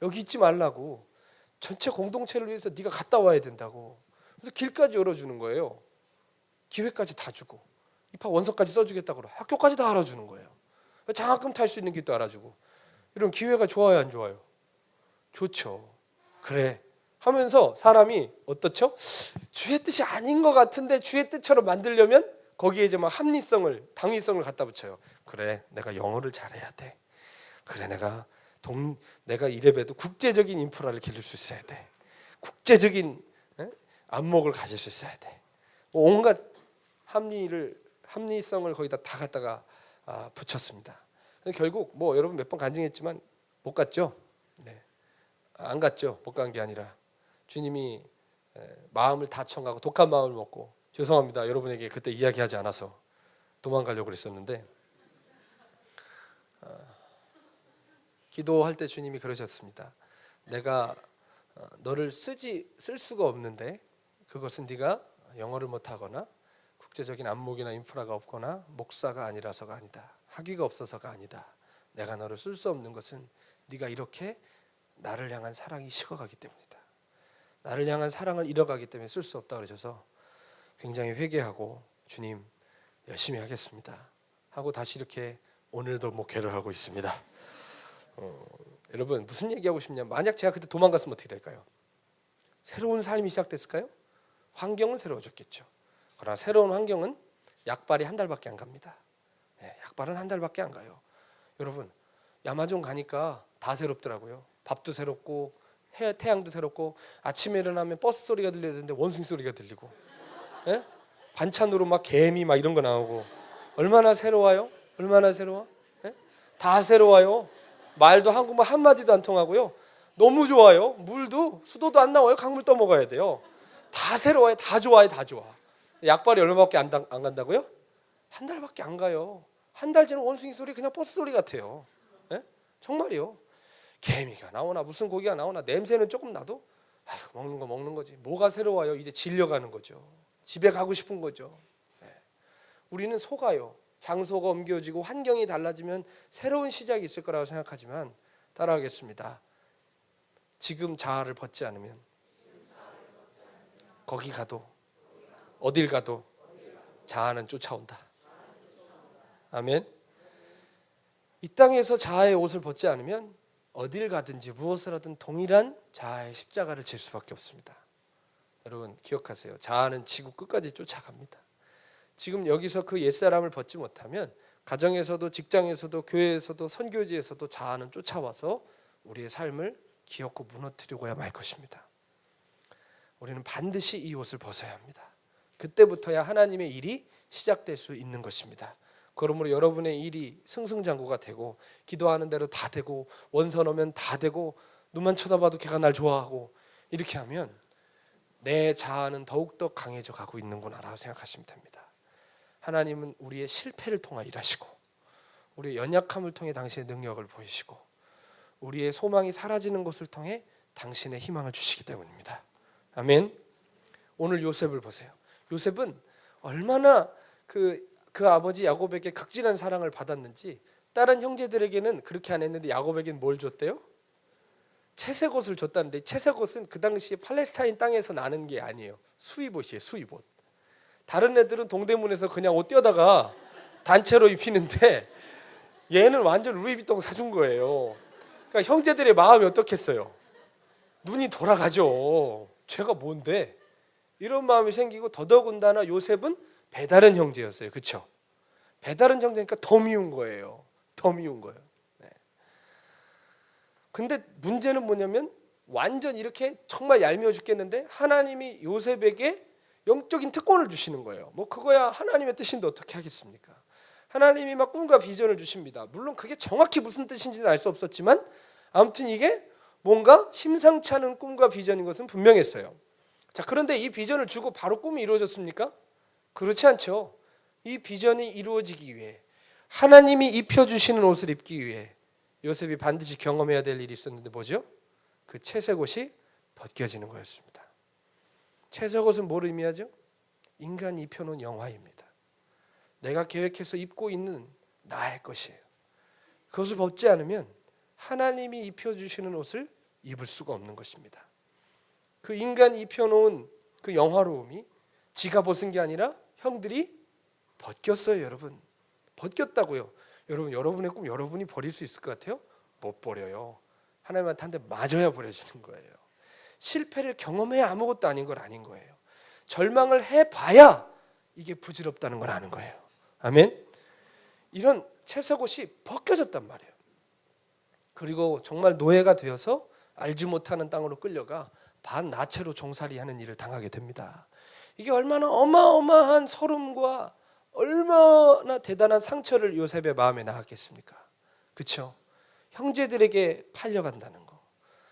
여기 있지 말라고, 전체 공동체를 위해서 네가 갔다 와야 된다고. 그래서 길까지 열어주는 거예요. 기회까지 다 주고, 입학 원서까지 써주겠다고, 학교까지 다 알아주는 거예요. 장학금 탈 수 있는 길도 알아주고. 이런 기회가 좋아요, 안 좋아요? 좋죠. 그래 하면서 사람이 어떻죠? 주의 뜻이 아닌 것 같은데 주의 뜻처럼 만들려면 거기에 이제 막 합리성을, 당위성을 갖다 붙여요. 그래, 내가 영어를 잘해야 돼. 그래, 내가 이래봬도 국제적인 인프라를 기를 수 있어야 돼. 국제적인 안목을 가질 수 있어야 돼. 온갖 합리성을 거기다 다 갖다가 붙였습니다. 결국 뭐 여러분 몇 번 간증했지만 못 갔죠. 네. 안 갔죠. 못 간 게 아니라 주님이 마음을 다 청하고 독한 마음을 먹고, 죄송합니다, 여러분에게 그때 이야기하지 않아서 도망가려고 그랬었는데, 기도할 때 주님이 그러셨습니다. 내가 너를 쓸 수가 없는데, 그것은 네가 영어를 못하거나 국제적인 안목이나 인프라가 없거나 목사가 아니라서가 아니다. 학위가 없어서가 아니다. 내가 너를 쓸 수 없는 것은 네가 이렇게 나를 향한 사랑이 식어가기 때문이다. 나를 향한 사랑을 잃어가기 때문에 쓸 수 없다 그러셔서 굉장히 회개하고, 주님 열심히 하겠습니다 하고 다시 이렇게 오늘도 목회를 하고 있습니다. 여러분 무슨 얘기하고 싶냐, 만약 제가 그때 도망갔으면 어떻게 될까요? 새로운 삶이 시작됐을까요? 환경은 새로워졌겠죠. 그러나 새로운 환경은 약발이 한 달밖에 안 갑니다. 약발은 한 달밖에 안 가요. 여러분 야마존 가니까 다 새롭더라고요. 밥도 새롭고 태양도 새롭고, 아침에 일어나면 버스 소리가 들려야 되는데 원숭이 소리가 들리고, 반찬으로 막 개미 막 이런 거 나오고, 얼마나 새로워요? 얼마나 새로워? 다 새로워요. 말도 한국말 한마디도 안 통하고요. 너무 좋아요. 물도 수도도 안 나와요. 강물 떠먹어야 돼요. 다 새로워요. 다 좋아요. 다 좋아. 약발이 얼마밖에 안 간다고요? 한 달밖에 안 가요. 한 달 전에 원숭이 소리 그냥 버스 소리 같아요. 정말이요. 개미가 나오나 무슨 고기가 나오나 냄새는 조금 나도 먹는 거 먹는 거지. 뭐가 새로워요? 이제 질려가는 거죠. 집에 가고 싶은 거죠. 우리는 속아요. 장소가 옮겨지고 환경이 달라지면 새로운 시작이 있을 거라고 생각하지만, 따라하겠습니다. 지금 자아를 벗지 않으면 거기 가도 어딜 가도 자아는 쫓아온다. 아멘. 이 땅에서 자아의 옷을 벗지 않으면 어딜 가든지 무엇을 하든 동일한 자아의 십자가를 질 수밖에 없습니다. 여러분 기억하세요. 자아는 지구 끝까지 쫓아갑니다. 지금 여기서 그 옛사람을 벗지 못하면 가정에서도 직장에서도 교회에서도 선교지에서도 자아는 쫓아와서 우리의 삶을 기어코 무너뜨리고야 말 것입니다. 우리는 반드시 이 옷을 벗어야 합니다. 그때부터야 하나님의 일이 시작될 수 있는 것입니다. 그러므로 여러분의 일이 승승장구가 되고, 기도하는 대로 다 되고, 원서 넣으면 다 되고, 눈만 쳐다봐도 걔가 날 좋아하고, 이렇게 하면 내 자아는 더욱더 강해져 가고 있는구나 라고 생각하시면 됩니다. 하나님은 우리의 실패를 통해 일하시고, 우리의 연약함을 통해 당신의 능력을 보이시고, 우리의 소망이 사라지는 것을 통해 당신의 희망을 주시기 때문입니다. 아멘. 오늘 요셉을 보세요. 요셉은 얼마나 그 아버지 야곱에게 극진한 사랑을 받았는지 다른 형제들에게는 그렇게 안 했는데 야곱에게는 뭘 줬대요? 채색옷을 줬다는데 채색옷은 그 당시에 팔레스타인 땅에서 나는 게 아니에요. 수입옷이에요. 수입옷. 다른 애들은 동대문에서 그냥 옷 떼어다가 단체로 입히는데 얘는 완전 루이비통 사준 거예요. 그러니까 형제들의 마음이 어떻겠어요? 눈이 돌아가죠. 죄가 뭔데? 이런 마음이 생기고, 더더군다나 요셉은 배다른 형제였어요. 그렇죠? 배다른 형제니까 더 미운 거예요. 더 미운 거예요. 네. 근데 문제는 뭐냐면 완전 이렇게 정말 얄미워 죽겠는데 하나님이 요셉에게 영적인 특권을 주시는 거예요. 뭐 그거야 하나님의 뜻인데 어떻게 하겠습니까? 하나님이 막 꿈과 비전을 주십니다. 물론 그게 정확히 무슨 뜻인지는 알 수 없었지만 아무튼 이게 뭔가 심상치 않은 꿈과 비전인 것은 분명했어요. 자, 그런데 이 비전을 주고 바로 꿈이 이루어졌습니까? 그렇지 않죠. 이 비전이 이루어지기 위해, 하나님이 입혀주시는 옷을 입기 위해 요셉이 반드시 경험해야 될 일이 있었는데 뭐죠? 그 채색옷이 벗겨지는 거였습니다. 채색옷은 뭘 의미하죠? 인간이 입혀놓은 영화입니다. 내가 계획해서 입고 있는 나의 것이에요. 그것을 벗지 않으면 하나님이 입혀주시는 옷을 입을 수가 없는 것입니다. 그 인간이 입혀놓은 그 영화로움이 지가 벗은 게 아니라 형들이 벗겼어요. 여러분, 벗겼다고요. 여러분, 여러분의 꿈 여러분이 버릴 수 있을 것 같아요? 못 버려요. 하나님한테 한 대 맞아야 버려지는 거예요. 실패를 경험해야 아무것도 아닌 건 아닌 거예요. 절망을 해봐야 이게 부질없다는 걸 아는 거예요. 아멘. 이런 채색옷이 벗겨졌단 말이에요. 그리고 정말 노예가 되어서 알지 못하는 땅으로 끌려가 반나체로 종살이하는 일을 당하게 됩니다. 이게 얼마나 어마어마한 서름과 얼마나 대단한 상처를 요셉의 마음에 낳았겠습니까? 그렇죠? 형제들에게 팔려간다는 거,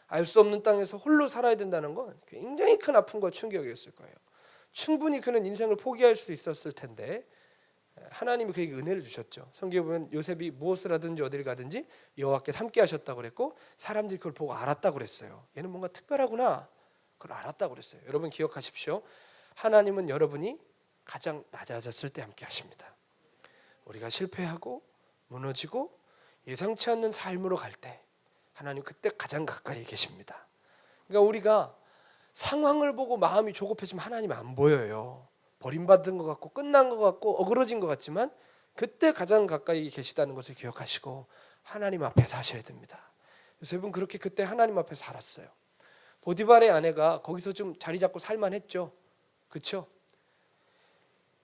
알 수 없는 땅에서 홀로 살아야 된다는 건 굉장히 큰 아픔과 충격이었을 거예요. 충분히 그는 인생을 포기할 수 있었을 텐데 하나님이 그에게 은혜를 주셨죠. 성경에 보면 요셉이 무엇을 하든지 어디를 가든지 여호와께서 함께 하셨다고 그랬고 사람들이 그걸 보고 알았다고 그랬어요. 얘는 뭔가 특별하구나, 그걸 알았다고 그랬어요. 여러분 기억하십시오. 하나님은 여러분이 가장 낮아졌을 때 함께 하십니다. 우리가 실패하고 무너지고 예상치 않는 삶으로 갈 때 하나님 그때 가장 가까이 계십니다. 그러니까 우리가 상황을 보고 마음이 조급해지면 하나님 안 보여요. 버림받은 것 같고 끝난 것 같고 어그러진 것 같지만 그때 가장 가까이 계시다는 것을 기억하시고 하나님 앞에 사셔야 됩니다. 요셉은 그렇게 그때 하나님 앞에 살았어요. 보디발의 아내가 거기서 좀 자리 잡고 살만했죠. 그렇죠?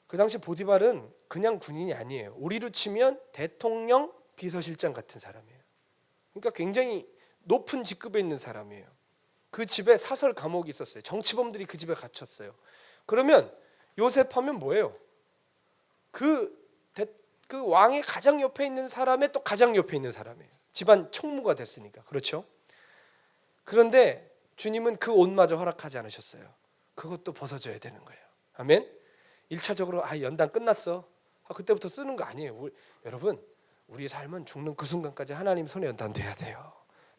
그 당시 보디발은 그냥 군인이 아니에요. 우리로 치면 대통령 비서실장 같은 사람이에요. 그러니까 굉장히 높은 직급에 있는 사람이에요. 그 집에 사설 감옥이 있었어요. 정치범들이 그 집에 갇혔어요. 그러면 요셉 하면 뭐예요? 그 왕의 가장 옆에 있는 사람의 또 가장 옆에 있는 사람이에요. 집안 총무가 됐으니까. 그렇죠? 그런데 주님은 그 옷마저 허락하지 않으셨어요. 그것도 벗어줘야 되는 거예요. 아멘. 1차적으로 연단 끝났어. 그때부터 쓰는 거 아니에요. 여러분, 우리의 삶은 죽는 그 순간까지 하나님 손에 연단돼야 돼요.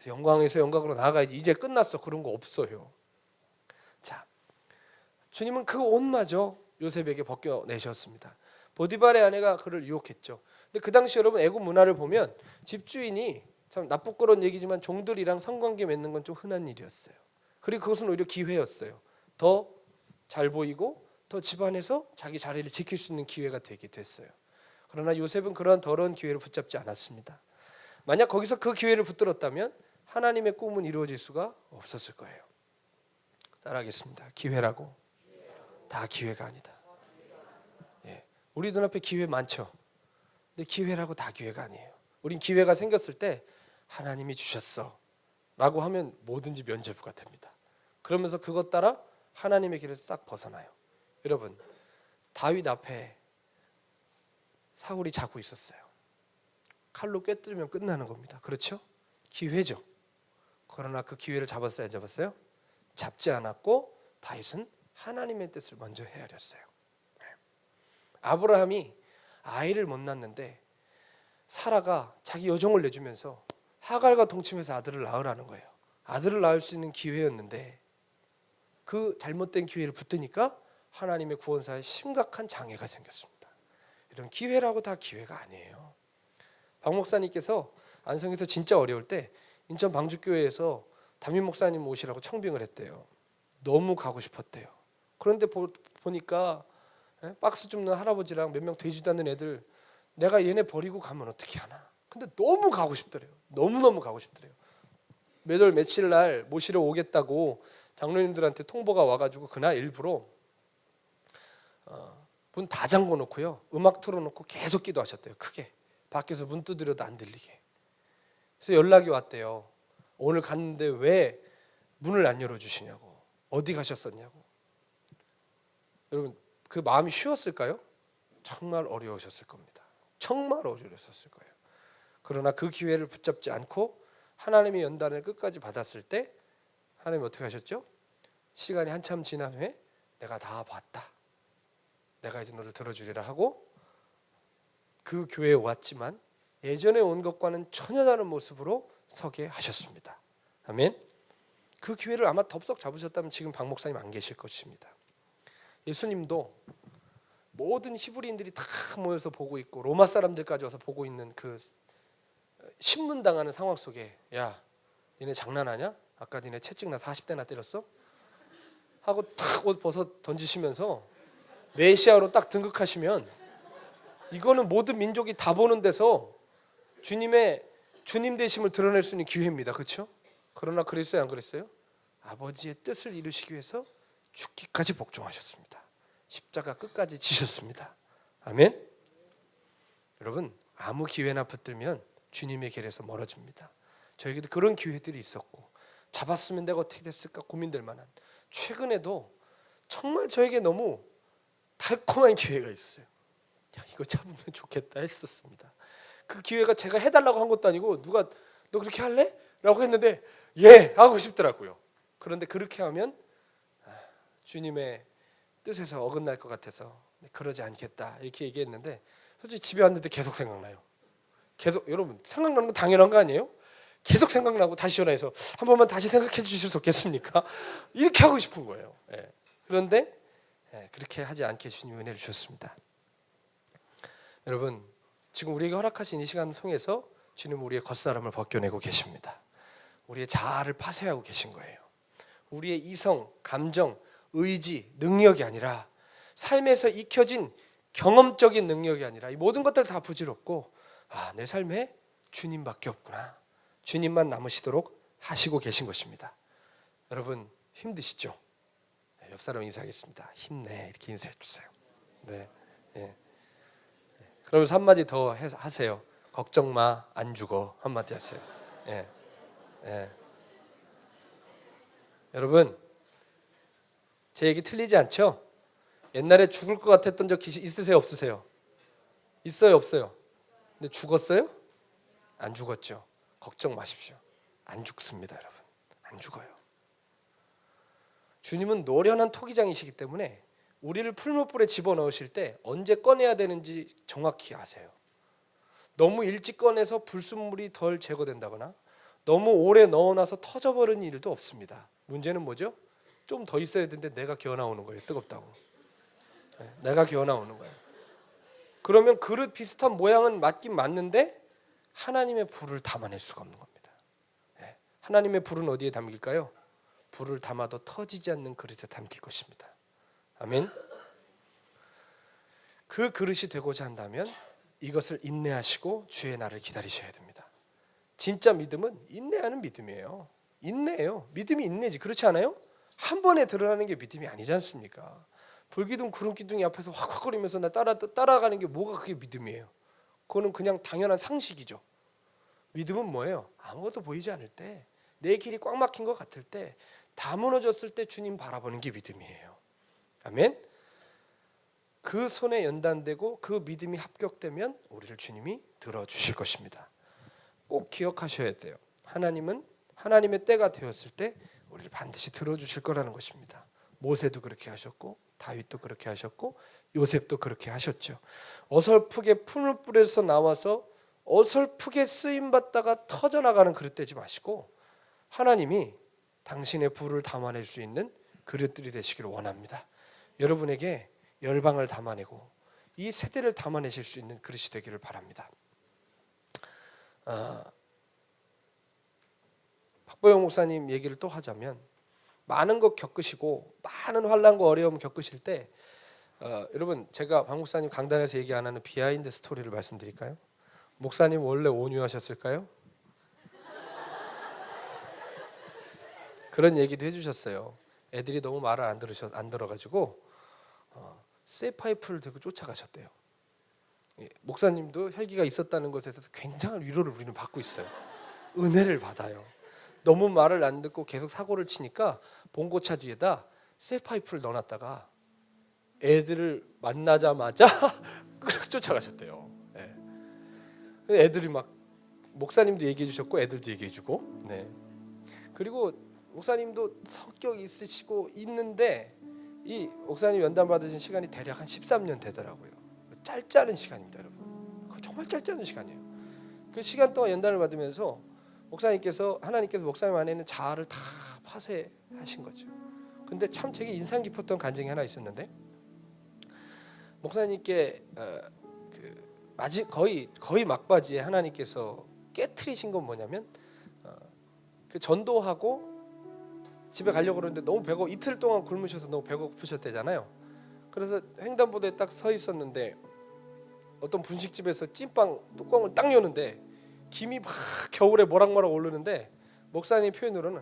영광에서 영광으로 나아가야지. 이제 끝났어. 그런 거 없어요. 자, 주님은 그 옷마저 요셉에게 벗겨내셨습니다. 보디발의 아내가 그를 유혹했죠. 근데 그 당시 여러분 애굽 문화를 보면 집주인이 참 나쁘고런 얘기지만 종들이랑 성관계 맺는 건 좀 흔한 일이었어요. 그리고 그것은 오히려 기회였어요. 더 잘 보이고 더 집안에서 자기 자리를 지킬 수 있는 기회가 되게 됐어요. 그러나 요셉은 그러한 더러운 기회를 붙잡지 않았습니다. 만약 거기서 그 기회를 붙들었다면 하나님의 꿈은 이루어질 수가 없었을 거예요. 따라하겠습니다. 기회라고 다 기회가 아니다. 우리 눈앞에 기회 많죠. 근데 기회라고 다 기회가 아니에요. 우린 기회가 생겼을 때 하나님이 주셨어 라고 하면 뭐든지 면죄부가 됩니다. 그러면서 그것 따라 하나님의 길을 싹 벗어나요. 여러분, 다윗 앞에 사울이 자고 있었어요. 칼로 꿰뚫으면 끝나는 겁니다. 그렇죠? 기회죠. 그러나 그 기회를 잡았어요, 안 잡았어요? 잡지 않았고 다윗은 하나님의 뜻을 먼저 헤아렸어요. 아브라함이 아이를 못 낳는데 사라가 자기 여종을 내주면서 하갈과 동침해서 아들을 낳으라는 거예요. 아들을 낳을 수 있는 기회였는데 그 잘못된 기회를 붙드니까 하나님의 구원사에 심각한 장애가 생겼습니다. 이런 기회라고 다 기회가 아니에요. 박 목사님께서 안성에서 진짜 어려울 때 인천 방주교회에서 담임 목사님 모시라고 청빙을 했대요. 너무 가고 싶었대요. 그런데 보니까 박스 줍는 할아버지랑 몇 명 되지도 않는 애들, 내가 얘네 버리고 가면 어떻게 하나. 근데 너무 가고 싶더래요. 너무너무 가고 싶더래요. 몇 월 며칠 날 모시러 오겠다고 장로님들한테 통보가 와가지고 그날 일부러 문 다 잠궈 놓고요, 음악 틀어놓고 계속 기도하셨대요. 크게 밖에서 문 두드려도 안 들리게. 그래서 연락이 왔대요. 오늘 갔는데 왜 문을 안 열어주시냐고, 어디 가셨었냐고. 여러분, 그 마음이 쉬웠을까요? 정말 어려우셨을 겁니다. 정말 어려우셨을 거예요. 그러나 그 기회를 붙잡지 않고 하나님의 연단을 끝까지 받았을 때 하나님이 어떻게 하셨죠? 시간이 한참 지난 후에 내가 다 봤다, 내가 이제 너를 들어주리라 하고 그 교회에 왔지만 예전에 온 것과는 전혀 다른 모습으로 서게 하셨습니다. 아멘. 그 기회를 아마 덥석 잡으셨다면 지금 박 목사님 안 계실 것입니다. 예수님도 모든 히브리인들이 다 모여서 보고 있고 로마 사람들까지 와서 보고 있는 그 신문당하는 상황 속에, 야 니네 장난하냐? 아까 니네 채찍나 40대나 때렸어? 하고 탁 옷 벗어 던지시면서 메시아로 딱 등극하시면 이거는 모든 민족이 다 보는 데서 주님 되심을 드러낼 수 있는 기회입니다. 그렇죠? 그러나 그랬어요, 안 그랬어요? 아버지의 뜻을 이루시기 위해서 죽기까지 복종하셨습니다. 십자가 끝까지 지셨습니다. 아멘. 여러분, 아무 기회나 붙들면 주님의 길에서 멀어집니다. 저에게도 그런 기회들이 있었고 잡았으면 내가 어떻게 됐을까 고민될 만한, 최근에도 정말 저에게 너무 달콤한 기회가 있었어요. 야, 이거 잡으면 좋겠다 했었습니다. 그 기회가 제가 해달라고 한 것도 아니고 누가 너 그렇게 할래? 라고 했는데 예! 하고 싶더라고요. 그런데 그렇게 하면 주님의 뜻에서 어긋날 것 같아서 그러지 않겠다 이렇게 얘기했는데, 솔직히 집에 왔는데 계속 생각나요. 계속. 여러분, 생각나는 건 당연한 거 아니에요? 계속 생각나고 다시 전화해서 한 번만 다시 생각해 주실 수 없겠습니까? 이렇게 하고 싶은 거예요. 그런데 그렇게 하지 않게 주님이 은혜를 주셨습니다. 여러분, 지금 우리에게 허락하신 이 시간을 통해서 주님은 우리의 겉사람을 벗겨내고 계십니다. 우리의 자아를 파쇄하고 계신 거예요. 우리의 이성, 감정, 의지, 능력이 아니라 삶에서 익혀진 경험적인 능력이 아니라 이 모든 것들 다 부질없고, 내 삶에 주님밖에 없구나, 주님만 남으시도록 하시고 계신 것입니다. 여러분, 힘드시죠? 옆 사람 인사하겠습니다. 힘내, 이렇게 인사해 주세요. 네. 그러면서 한마디 더 하세요. 걱정 마, 안 죽어. 한마디 하세요. 여러분, 제 얘기 틀리지 않죠? 옛날에 죽을 것 같았던 적 있으세요, 없으세요? 있어요, 없어요? 근데 죽었어요? 안 죽었죠. 걱정 마십시오. 안 죽습니다, 여러분. 안 죽어요. 주님은 노련한 토기장이시기 때문에 우리를 풀무불에 집어넣으실 때 언제 꺼내야 되는지 정확히 아세요. 너무 일찍 꺼내서 불순물이 덜 제거된다거나 너무 오래 넣어놔서 터져버리는 일도 없습니다. 문제는 뭐죠? 좀 더 있어야 되는데 내가 기어 나오는 거예요. 뜨겁다고. 내가 기어 나오는 거예요. 그러면 그릇 비슷한 모양은 맞긴 맞는데 하나님의 불을 담아낼 수가 없는 겁니다. 하나님의 불은 어디에 담길까요? 불을 담아도 터지지 않는 그릇에 담길 것입니다. 아멘. 그 그릇이 되고자 한다면 이것을 인내하시고 주의 날을 기다리셔야 됩니다. 진짜 믿음은 인내하는 믿음이에요. 인내예요. 믿음이 인내지. 그렇지 않아요? 한 번에 드러나는 게 믿음이 아니지 않습니까? 불기둥 구름기둥이 앞에서 확확거리면서 나 따라가는 게 뭐가 그게 믿음이에요? 그거는 그냥 당연한 상식이죠. 믿음은 뭐예요? 아무것도 보이지 않을 때, 내 길이 꽉 막힌 것 같을 때, 다 무너졌을 때 주님 바라보는 게 믿음이에요. 아멘. 그 손에 연단되고 그 믿음이 합격되면 우리를 주님이 들어주실 것입니다. 꼭 기억하셔야 돼요. 하나님은 하나님의 때가 되었을 때 우리를 반드시 들어주실 거라는 것입니다. 모세도 그렇게 하셨고 다윗도 그렇게 하셨고 요셉도 그렇게 하셨죠. 어설프게 풀무불에서 나와서 어설프게 쓰임받다가 터져나가는 그릇 되지 마시고 하나님이 당신의 불을 담아낼 수 있는 그릇들이 되시기를 원합니다. 여러분에게 열방을 담아내고 이 세대를 담아내실 수 있는 그릇이 되기를 바랍니다. 박보영 목사님 얘기를 또 하자면 많은 것 겪으시고 많은 환난과 어려움 겪으실 때 여러분 제가 박 목사님 강단에서 얘기 안 하는 비하인드 스토리를 말씀드릴까요? 목사님 원래 온유하셨을까요? 그런 얘기도 해주셨어요. 애들이 너무 말을 안 들어가지고 쇠파이프를 들고 쫓아가셨대요. 목사님도 혈기가 있었다는 것에 대해서 굉장한 위로를 우리는 받고 있어요. 은혜를 받아요. 너무 말을 안 듣고 계속 사고를 치니까 봉고차 뒤에다 쇠파이프를 넣어놨다가 애들을 만나자마자 쫓아가셨대요. 애들이 막 목사님도 얘기해 주셨고 애들도 얘기해 주고 그리고 목사님도 성격이 있으시고 있는데 이 목사님 연단 받으신 시간이 대략 한 13년 되더라고요. 짧지 않은 시간입니다, 여러분. 정말 짧지 않은 시간이에요. 그 시간 동안 연단을 받으면서 하나님께서 목사님 안에 있는 자아를 다 파쇄하신 거죠. 근데 참 되게 인상 깊었던 간증이 하나 있었는데 목사님께 거의 막바지에 하나님께서 깨트리신 건 뭐냐면 그 전도하고 집에 가려고 그러는데 너무 배고 이틀 동안 굶으셔서 너무 배고프셨대잖아요. 그래서 횡단보도에 딱 서 있었는데 어떤 분식집에서 찐빵 뚜껑을 딱 여는데 김이 막 겨울에 모락모락 오르는데 목사님 표현으로는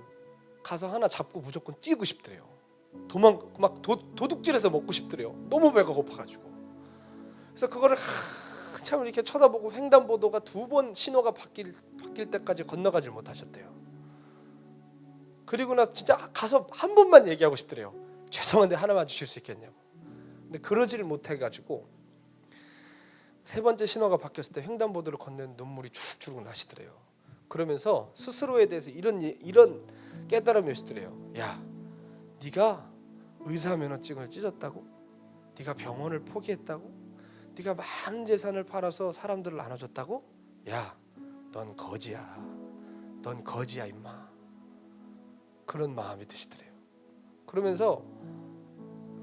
가서 하나 잡고 무조건 찌고 싶더래요. 도둑질해서 먹고 싶더래요. 너무 배가 고파가지고. 그래서 그거를 한참 이렇게 쳐다보고 횡단보도가 2번 신호가 바뀔 때까지 건너가질 못하셨대요. 그리고 나서 진짜 가서 한 번만 얘기하고 싶더래요. 죄송한데 하나만 주실 수 있겠냐고. 근데 그러지를 못해가지고 3번째 신호가 바뀌었을 때 횡단보도를 건너는 눈물이 쭉쭉 나시더래요. 그러면서 스스로에 대해서 이런 깨달음이 오시더래요. 야, 네가 의사 면허증을 찢었다고? 네가 병원을 포기했다고? 네가 많은 재산을 팔아서 사람들을 나눠줬다고? 야, 넌 거지야. 넌 거지야 임마. 그런 마음이 드시더래요. 그러면서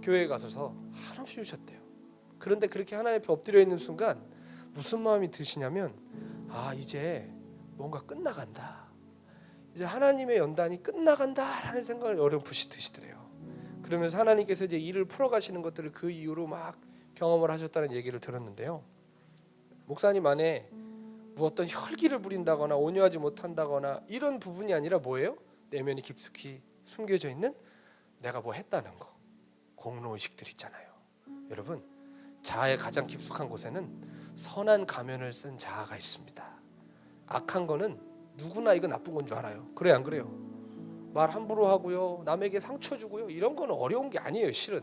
교회에 가셔서 한없이 우셨대요. 그런데 그렇게 하나님 앞에 엎드려 있는 순간 무슨 마음이 드시냐면 이제 뭔가 끝나간다. 이제 하나님의 연단이 끝나간다라는 생각을 어렴풋이 드시더래요. 그러면서 하나님께서 이제 일을 풀어가시는 것들을 그 이후로 막 경험을 하셨다는 얘기를 들었는데요. 목사님 안에 뭐 어떤 혈기를 부린다거나 온유하지 못한다거나 이런 부분이 아니라 뭐예요? 내면이 깊숙이 숨겨져 있는 내가 뭐 했다는 거, 공로의식들 있잖아요. 여러분, 자아의 가장 깊숙한 곳에는 선한 가면을 쓴 자아가 있습니다. 악한 거는 누구나 이거 나쁜 건 줄 알아요. 그래 안 그래요? 말 함부로 하고요, 남에게 상처 주고요, 이런 건 어려운 게 아니에요. 실은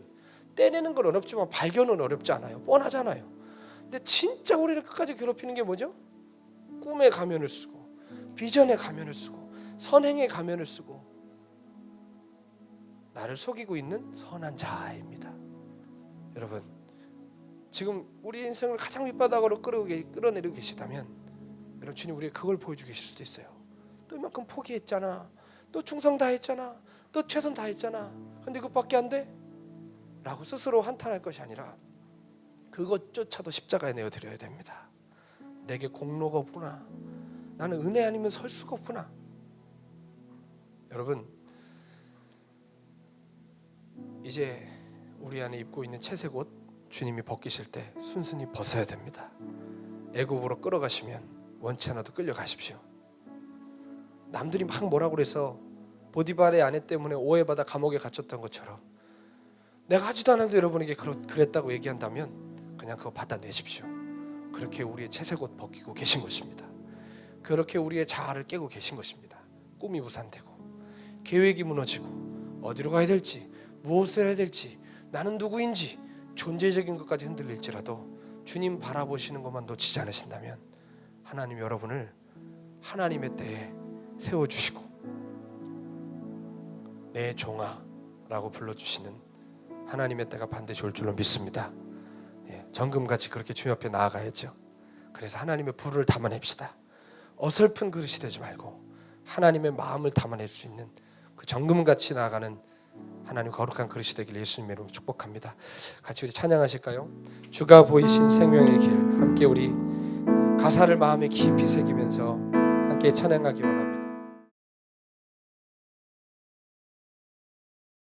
떼내는 건 어렵지만 발견은 어렵지 않아요. 뻔하잖아요. 근데 진짜 우리를 끝까지 괴롭히는 게 뭐죠? 꿈의 가면을 쓰고 비전의 가면을 쓰고 선행의 가면을 쓰고 나를 속이고 있는 선한 자아입니다. 여러분, 지금 우리 인생을 가장 밑바닥으로 끌어내리고 계시다면 여러분, 주님 우리에게 그걸 보여주고 계실 수도 있어요. 너 이만큼 포기했잖아. 너 충성 다했잖아. 너 최선 다했잖아. 근데 그것밖에 안 돼? 라고 스스로 한탄할 것이 아니라 그것조차도 십자가에 내어드려야 됩니다. 내게 공로가 없구나. 나는 은혜 아니면 설 수가 없구나. 여러분, 이제 우리 안에 입고 있는 채색 옷 주님이 벗기실 때 순순히 벗어야 됩니다. 애굽으로 끌어가시면 원치 않아도 끌려가십시오. 남들이 막 뭐라고 그래서 보디발의 아내 때문에 오해받아 감옥에 갇혔던 것처럼 내가 하지도 않았는데 여러분에게 그랬다고 얘기한다면 그냥 그거 받아내십시오. 그렇게 우리의 채색 옷 벗기고 계신 것입니다. 그렇게 우리의 자아를 깨고 계신 것입니다. 꿈이 무산되고 계획이 무너지고 어디로 가야 될지 무엇을 해야 될지 나는 누구인지 존재적인 것까지 흔들릴지라도 주님 바라보시는 것만 놓치지 않으신다면 하나님 여러분을 하나님의 때에 세워주시고 내 종아라고 불러주시는 하나님의 때가 반드시 올 줄로 믿습니다. 정금같이 그렇게 주님 앞에 나아가야죠. 그래서 하나님의 불을 담아냅시다. 어설픈 그릇이 되지 말고 하나님의 마음을 담아낼 수 있는 그 정금같이 나아가는 하나님 거룩한 그릇이 되기를 예수님의 이름으로 축복합니다. 같이 우리 찬양하실까요? 주가 보이신 생명의 길, 함께 우리 가사를 마음에 깊이 새기면서 함께 찬양하기 원합니다.